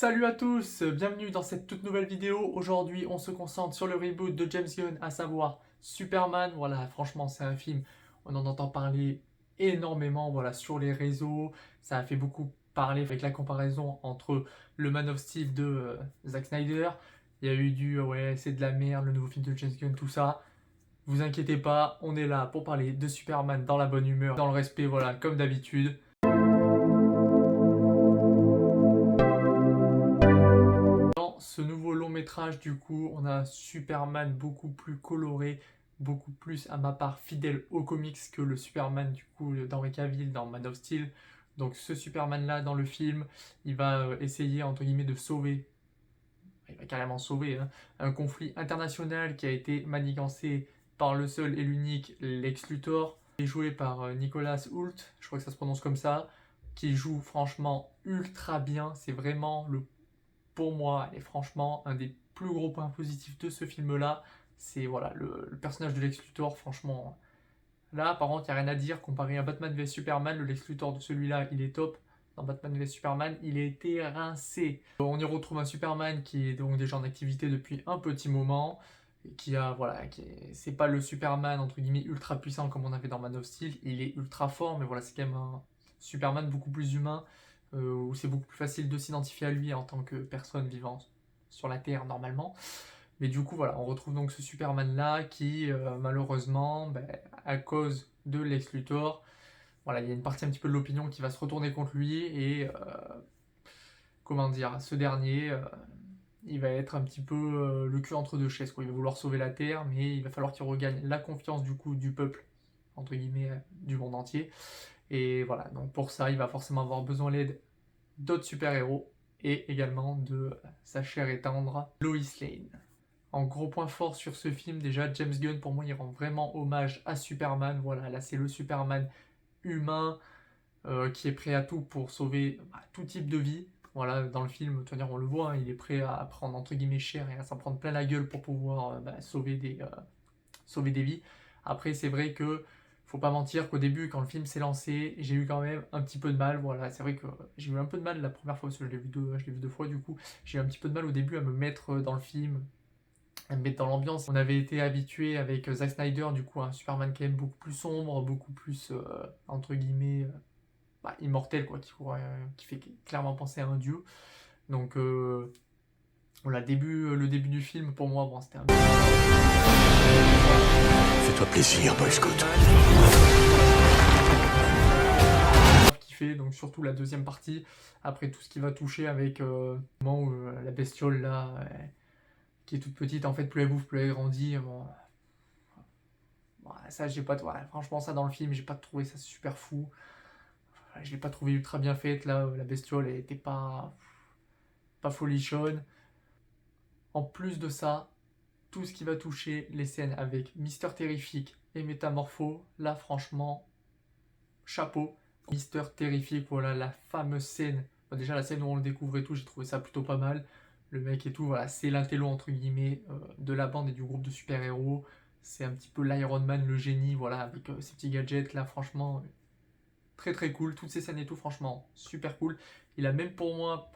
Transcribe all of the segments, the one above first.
Salut à tous, bienvenue dans cette toute nouvelle vidéo. Aujourd'hui, on se concentre sur le reboot de James Gunn, à savoir Superman. Voilà, franchement, c'est un film, on en entend parler énormément, voilà, sur les réseaux. Ça a fait beaucoup parler avec la comparaison entre le Man of Steel de Zack Snyder. Il y a eu ouais, c'est de la merde, le nouveau film de James Gunn, tout ça. Vous inquiétez pas, on est là pour parler de Superman dans la bonne humeur, dans le respect, voilà, comme d'habitude. Dans ce nouveau long métrage, du coup, on a un Superman beaucoup plus coloré, beaucoup plus, à ma part, fidèle aux comics que le Superman, du coup, d'Henry Cavill dans Man of Steel. Donc ce Superman-là, dans le film, il va essayer, entre guillemets, de sauver, il va carrément sauver, hein, un conflit international qui a été manigancé par le seul et l'unique Lex Luthor, qui est joué par Nicolas Hoult, je crois que ça se prononce comme ça, qui joue franchement ultra bien. C'est vraiment pour moi, et franchement, un des plus gros points positifs de ce film-là, c'est voilà, le personnage de Lex Luthor, franchement. Là, par contre, il n'y a rien à dire. Comparé à Batman vs Superman, le Lex Luthor de celui-là, il est top. Dans Batman vs Superman, il a été rincé. On y retrouve un Superman qui est donc déjà en activité depuis un petit moment, et qui a, voilà, c'est pas le Superman, entre guillemets, ultra puissant comme on avait dans Man of Steel. Il est ultra fort, mais voilà, c'est quand même un Superman beaucoup plus humain, où c'est beaucoup plus facile de s'identifier à lui en tant que personne vivant sur la Terre normalement. Mais du coup, voilà, on retrouve donc ce Superman-là qui, malheureusement, à cause de Lex Luthor, voilà, il y a une partie un petit peu de l'opinion qui va se retourner contre lui et, comment dire, ce dernier, il va être un petit peu le cul entre deux chaises, quoi. Il va vouloir sauver la Terre, mais il va falloir qu'il regagne la confiance du coup du peuple, entre guillemets, du monde entier. Et voilà, donc pour ça, il va forcément avoir besoin l'aide d'autres super-héros et également de sa chère et tendre Lois Lane. En gros point fort sur ce film, déjà, James Gunn, pour moi, il rend vraiment hommage à Superman. Voilà, là, c'est le Superman humain qui est prêt à tout pour sauver tout type de vie. Voilà, dans le film, on le voit, hein, il est prêt à prendre entre guillemets cher et à s'en prendre plein la gueule pour pouvoir sauver des vies. Après, c'est vrai que faut pas mentir qu'au début, quand le film s'est lancé, j'ai eu quand même un petit peu de mal. Voilà, c'est vrai que j'ai eu un peu de mal la première fois parce que je l'ai vu deux fois du coup. J'ai eu un petit peu de mal au début à me mettre dans le film, à me mettre dans l'ambiance. On avait été habitué avec Zack Snyder, du coup, un Superman quand même beaucoup plus sombre, beaucoup plus entre guillemets immortel, quoi, qui fait clairement penser à un dieu. Donc voilà, le début du film pour moi, bon, c'était un peu Fais-toi plaisir, Boy Scout. kiffé, donc surtout la deuxième partie, après tout ce qui va toucher avec le moment où la bestiole là, qui est toute petite, en fait, plus elle bouffe, plus elle grandit. Bon, ça, j'ai pas, ouais, franchement, ça dans le film, j'ai pas trouvé ça super fou. Je l'ai pas trouvé ultra bien faite là, la bestiole, elle était pas folichonne. En plus de ça, tout ce qui va toucher les scènes avec Mister Terrific et Métamorpho, là franchement, chapeau. Mister Terrific, voilà la fameuse scène. Bon, déjà la scène où on le découvre et tout, j'ai trouvé ça plutôt pas mal. Le mec et tout, voilà, c'est l'intello entre guillemets de la bande et du groupe de super-héros. C'est un petit peu l'Iron Man, le génie, voilà, avec ses petits gadgets là, franchement, très très cool. Toutes ces scènes et tout, franchement, super cool. Il a même pour moi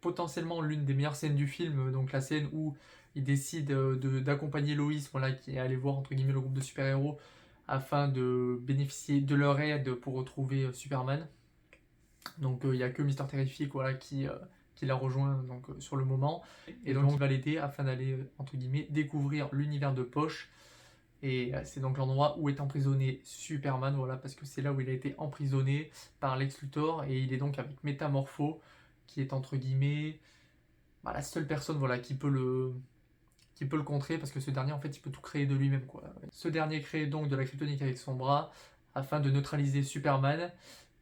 potentiellement l'une des meilleures scènes du film, donc la scène où il décide d'accompagner Loïs, voilà, qui est allé voir entre guillemets le groupe de super-héros afin de bénéficier de leur aide pour retrouver Superman. Donc il n'y a que Mister Terrific, voilà, qui l'a rejoint donc, sur le moment, et donc il va l'aider afin d'aller entre guillemets découvrir l'univers de Poche. Et c'est donc l'endroit où est emprisonné Superman, voilà, parce que c'est là où il a été emprisonné par Lex Luthor, et il est donc avec Métamorpho, qui est entre guillemets la seule personne, voilà, qui peut le contrer, parce que ce dernier, en fait, il peut tout créer de lui-même, quoi. Ce dernier crée donc de la kryptonite avec son bras afin de neutraliser Superman,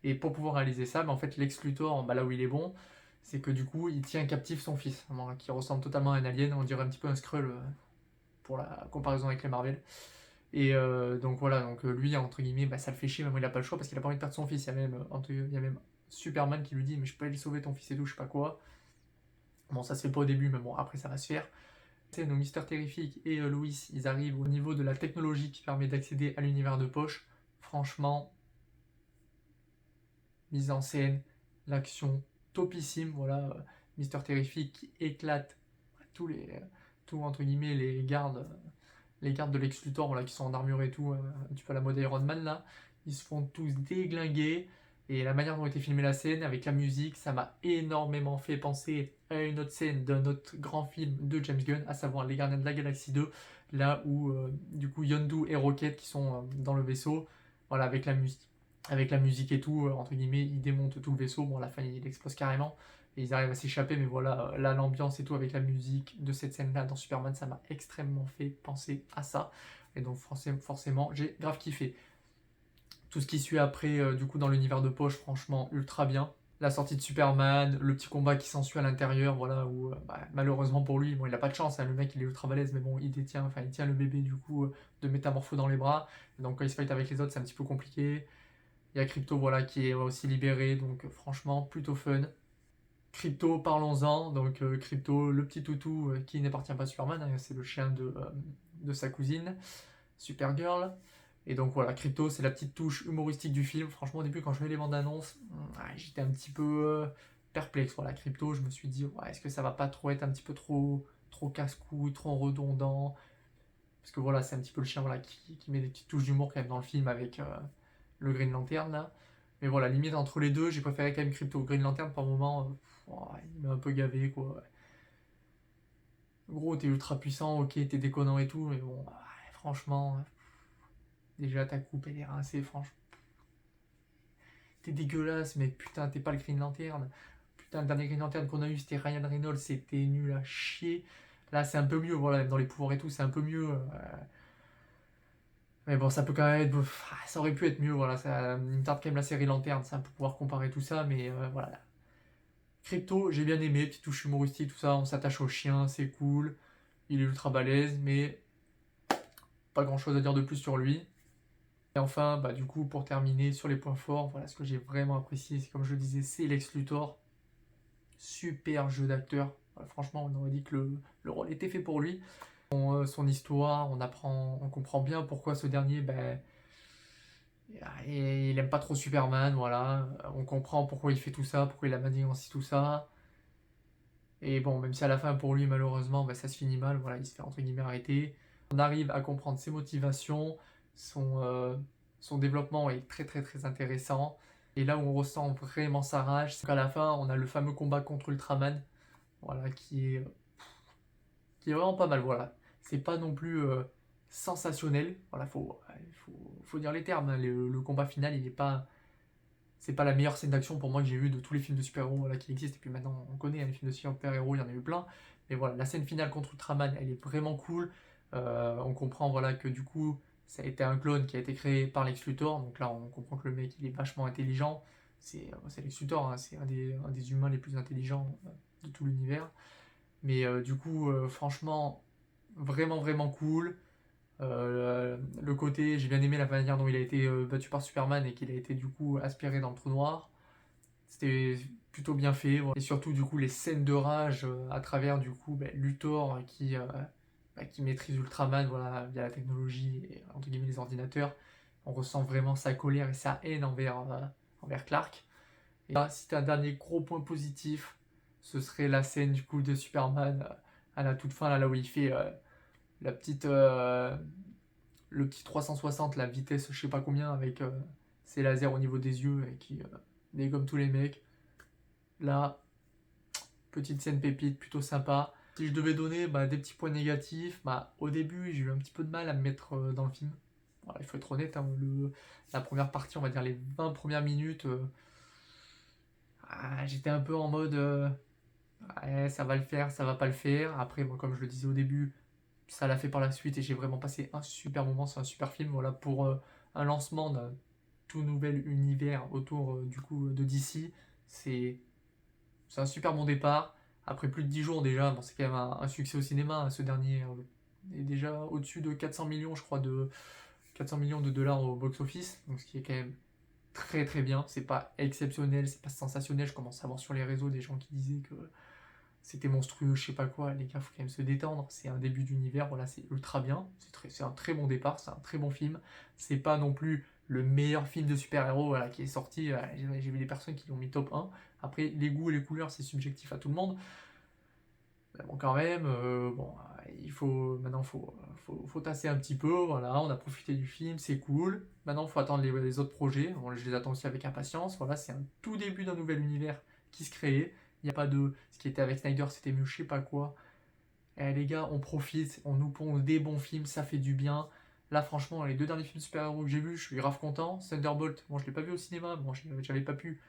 et pour pouvoir réaliser ça, en fait, Lex Luthor, là où il est bon, c'est que du coup, il tient captif son fils, qui ressemble totalement à un alien, on dirait un petit peu un Skrull pour la comparaison avec les Marvel. Et donc voilà, donc lui, entre guillemets, ça le fait chier, mais il a pas le choix parce qu'il a pas envie de perdre son fils. Il y a même Superman qui lui dit, mais je peux aller sauver ton fils et tout, je sais pas quoi. Bon, ça se fait pas au début, mais bon, après ça va se faire. Nos Mister Terrific et Lois, ils arrivent au niveau de la technologie qui permet d'accéder à l'univers de Poche. Franchement, mise en scène, l'action, topissime, voilà. Mister Terrific qui éclate tous entre guillemets les gardes de Lex Luthor, voilà, qui sont en armure et tout, un petit peu à la mode Iron Man là, ils se font tous déglinguer. Et la manière dont a été filmée la scène, avec la musique, ça m'a énormément fait penser à une autre scène d'un autre grand film de James Gunn, à savoir Les Gardiens de la Galaxie 2, là où du coup Yondu et Rocket qui sont dans le vaisseau, voilà, avec la musique. Avec la musique et tout, entre guillemets, ils démontent tout le vaisseau. Bon, à la fin, il explose carrément. Et ils arrivent à s'échapper, mais voilà, là, l'ambiance et tout avec la musique de cette scène-là dans Superman, ça m'a extrêmement fait penser à ça. Et donc, forcément, j'ai grave kiffé. Tout ce qui suit après, du coup, dans l'univers de poche, franchement, ultra bien. La sortie de Superman, le petit combat qui s'ensuit à l'intérieur, voilà, où malheureusement pour lui, bon, il a pas de chance, hein, le mec il est ultra balèze, mais bon, il tient le bébé du coup de Métamorpho dans les bras. Donc quand il se fight avec les autres, c'est un petit peu compliqué. Il y a Crypto, voilà, qui est aussi libéré, donc franchement, plutôt fun. Crypto, parlons-en. Donc Crypto, le petit toutou qui n'appartient pas à Superman, hein, c'est le chien de sa cousine, Supergirl. Et donc voilà, Crypto, c'est la petite touche humoristique du film. Franchement, au début, quand je voyais les bandes annonces, j'étais un petit peu perplexe. Voilà, Crypto, je me suis dit, ouais, est-ce que ça va pas trop être un petit peu trop casse-couille, trop redondant? Parce que voilà, c'est un petit peu le chien, voilà, qui met des petites touches d'humour quand même dans le film avec le Green Lantern là. Mais voilà, limite entre les deux, j'ai préféré quand même Crypto. Green Lantern par moment, il m'a un peu gavé quoi. Gros, t'es ultra puissant, ok, t'es déconnant et tout, mais bon, franchement, déjà ta coupe elle est rincée, franchement. T'es dégueulasse, mec, putain, t'es pas le Green Lantern. Putain, le dernier Green Lantern qu'on a eu, c'était Ryan Reynolds, c'était nul à chier. Là, c'est un peu mieux, voilà, dans les pouvoirs et tout, c'est un peu mieux. Mais bon, ça peut quand même être. Ça aurait pu être mieux, voilà. Il me tarde quand même la série Lanterne, ça, pour pouvoir comparer tout ça, mais voilà. Crypto, j'ai bien aimé, petite touche humoristique, tout ça, on s'attache au chien, c'est cool. Il est ultra balèze, mais pas grand chose à dire de plus sur lui. Et enfin, bah, du coup, pour terminer sur les points forts, voilà, ce que j'ai vraiment apprécié, c'est comme je le disais, c'est Lex Luthor. Super jeu d'acteur. Voilà, franchement, on aurait dit que le rôle était fait pour lui. Son histoire, on comprend bien pourquoi ce dernier, ben, et il aime pas trop Superman, voilà. On comprend pourquoi il fait tout ça, pourquoi il a manigancé tout ça. Et bon, même si à la fin, pour lui, malheureusement, bah, ça se finit mal, voilà, il se fait entre guillemets arrêter. On arrive à comprendre ses motivations, son développement est très très très intéressant. Et là où on ressent vraiment sa rage, c'est qu'à la fin, on a le fameux combat contre Ultraman, voilà, qui est vraiment pas mal, voilà. C'est pas non plus sensationnel, voilà, faut dire les termes, hein. Le combat final, il est pas, c'est pas la meilleure scène d'action pour moi que j'ai vue de tous les films de super-héros voilà, qui existent, et puis maintenant on connaît, hein, les films de super-héros, il y en a eu plein, mais voilà, la scène finale contre Ultraman, elle est vraiment cool. On comprend voilà, que du coup, ça a été un clone qui a été créé par Lex Luthor, donc là on comprend que le mec il est vachement intelligent, c'est Lex Luthor, hein, c'est un des humains les plus intelligents de tout l'univers. Mais du coup, franchement, vraiment vraiment cool. Le côté, j'ai bien aimé la manière dont il a été battu par Superman et qu'il a été du coup aspiré dans le trou noir. C'était plutôt bien fait. Voilà. Et surtout du coup les scènes de rage à travers du coup Luthor qui maîtrise Ultraman voilà, via la technologie et entre guillemets les ordinateurs. On ressent vraiment sa colère et sa haine envers Clark. Et là, si t'as un dernier gros point positif, ce serait la scène du coup de Superman à la toute fin là où il fait la petite le petit 360, la vitesse je sais pas combien avec ses lasers au niveau des yeux et qui dégomme tous les mecs. Là, petite scène pépite, plutôt sympa. Si je devais donner des petits points négatifs, au début j'ai eu un petit peu de mal à me mettre dans le film. Voilà, il faut être honnête, hein, la première partie, on va dire les 20 premières minutes, j'étais un peu en mode ouais, ça va le faire, ça va pas le faire. Après, moi, comme je le disais au début, ça l'a fait par la suite et j'ai vraiment passé un super moment, c'est un super film. Voilà, pour un lancement d'un tout nouvel univers autour du coup de DC, c'est un super bon départ. Après plus de 10 jours déjà, bon, c'est quand même un succès au cinéma, hein. Ce dernier est déjà au-dessus de 400 millions, je crois, de 400 millions de dollars au box-office, donc ce qui est quand même très très bien. C'est pas exceptionnel, c'est pas sensationnel. Je commence à voir sur les réseaux des gens qui disaient que c'était monstrueux, je sais pas quoi. Les gars, faut quand même se détendre. C'est un début d'univers, voilà, c'est ultra bien. C'est un très bon départ, c'est un très bon film. C'est pas non plus le meilleur film de super-héros voilà, qui est sorti. J'ai vu des personnes qui l'ont mis top 1. Après, les goûts et les couleurs, c'est subjectif à tout le monde. Mais bon, quand même, faut tasser un petit peu. Voilà, on a profité du film, c'est cool. Maintenant, il faut attendre les autres projets. Bon, je les attends aussi avec impatience. Voilà, c'est un tout début d'un nouvel univers qui se crée. Il n'y a pas de. Ce qui était avec Snyder, c'était mieux, je sais pas quoi. Eh, les gars, on profite, on nous pond des bons films, ça fait du bien. Là, franchement, les 2 derniers films super-héros que j'ai vus, je suis grave content. Thunderbolt, bon, je l'ai pas vu au cinéma, bon, j'avais pas pu.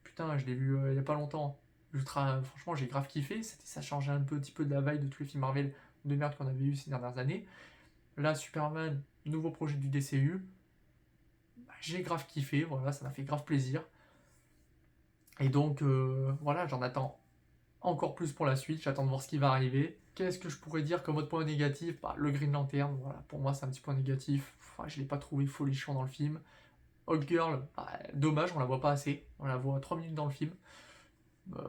Putain, je l'ai vu il y a pas longtemps. Franchement, j'ai grave kiffé. Ça changeait un petit peu de la vibe de tous les films Marvel de merde qu'on avait eu ces dernières années. Là, Superman, nouveau projet du DCU. Bah, j'ai grave kiffé, voilà, ça m'a fait grave plaisir. Et donc, voilà, j'en attends encore plus pour la suite. J'attends de voir ce qui va arriver. Qu'est-ce que je pourrais dire comme autre point négatif? Bah, le Green Lantern, voilà, pour moi, c'est un petit point négatif. Enfin, je l'ai pas trouvé folichon dans le film. Hot Girl, bah, dommage, on la voit pas assez. On la voit 3 minutes dans le film. Euh,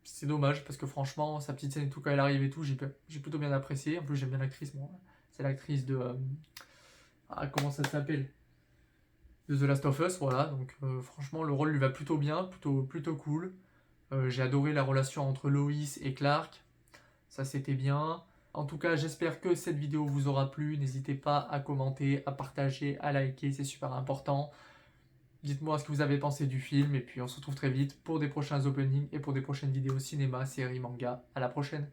c'est dommage parce que franchement, sa petite scène et tout, quand elle arrive et tout, j'ai plutôt bien apprécié. En plus, j'aime bien l'actrice. Bon, c'est l'actrice de. Comment ça s'appelle? De The Last of Us, voilà. Donc, franchement, le rôle lui va plutôt bien, plutôt cool. J'ai adoré la relation entre Lois et Clark. Ça, c'était bien. En tout cas, j'espère que cette vidéo vous aura plu. N'hésitez pas à commenter, à partager, à liker, c'est super important. Dites-moi ce que vous avez pensé du film et puis on se retrouve très vite pour des prochains openings et pour des prochaines vidéos cinéma, séries, manga. À la prochaine.